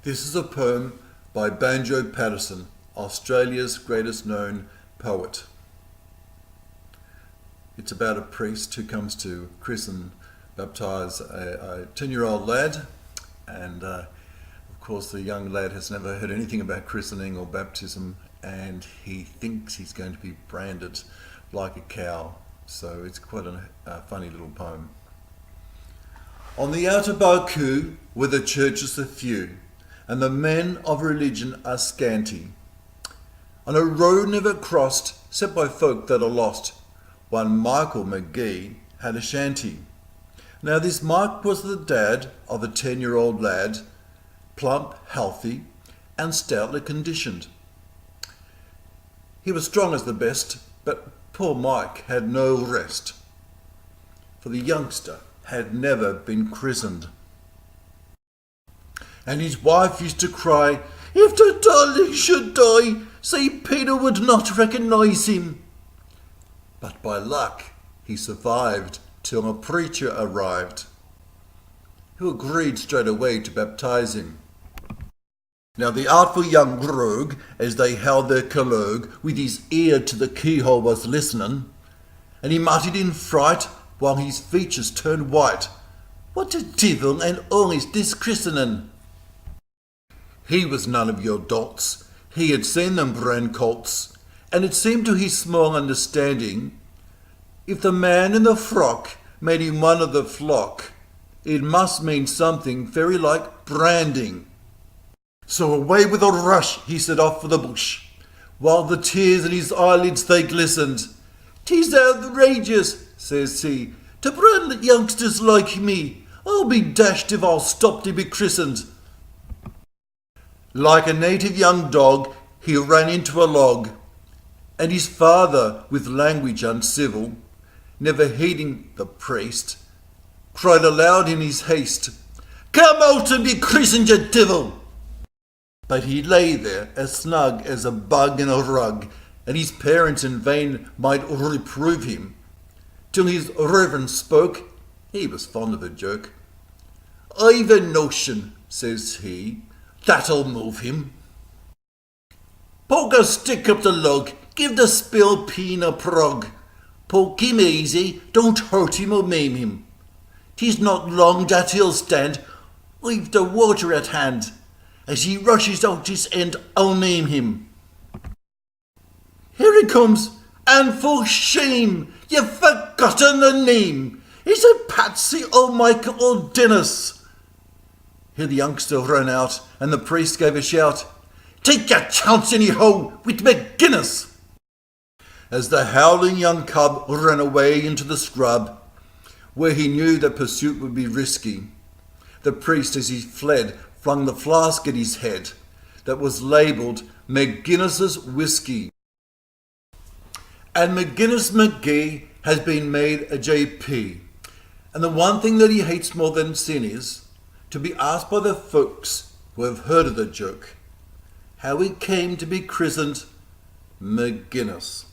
This is a poem by Banjo Patterson, Australia's greatest known poet. It's about a priest who comes to baptise a 10-year-old lad, and of course the young lad has never heard anything about christening or baptism, and he thinks he's going to be branded like a cow. So it's quite a funny little poem. On the Outback, where the churches are few, and the men of religion are scanty, on a road never crossed, except by folk that are lost, one Michael McGee had a shanty. Now this Mike was the dad of a 10-year-old lad, plump, healthy, and stoutly conditioned. He was strong as the best, but poor Mike had no rest, for the youngster had never been christened. And his wife used to cry, "If the darling should die, St. Peter would not recognise him." But by luck he survived till a preacher arrived, who agreed straight away to baptise him. Now the artful young rogue, as they held their collogue, with his ear to the keyhole was listening, and he muttered in fright, while his features turned white, "What the devil and all is this christening?" He was none of your dots, he had seen them brand colts, and it seemed to his small understanding, if the man in the frock made him one of the flock, it must mean something very like branding. So away with a rush he set off for the bush, while the tears in his eyelids they glistened. "'Tis outrageous," says he, "to brand youngsters like me. I'll be dashed if I'll stop to be christened." Like a native young dog, he ran into a log, and his father, with language uncivil, never heeding the priest, cried aloud in his haste, "Come out and be christened, you devil!" But he lay there as snug as a bug in a rug, and his parents in vain might reprove him, till his reverend spoke. He was fond of a joke. "I've a notion," says he, "that'll move him. Poke a stick up the log, give the spill peen a prog. Poke him easy, don't hurt him or maim him. 'Tis not long that he'll stand, I've the water at hand. As he rushes out his end, I'll name him. Here he comes, and for shame, you've forgotten the name. Is it Patsy or Michael or Dennis?" Here the youngster ran out, and the priest gave a shout, "Take your chance anyhow with McGuinness!" As the howling young cub ran away into the scrub, where he knew that pursuit would be risky, the priest, as he fled, flung the flask at his head that was labelled McGuinness's Whiskey. And McGuinness McGee has been made a JP, and the one thing that he hates more than sin is to be asked by the folks who have heard of the joke how he came to be christened McGuinness.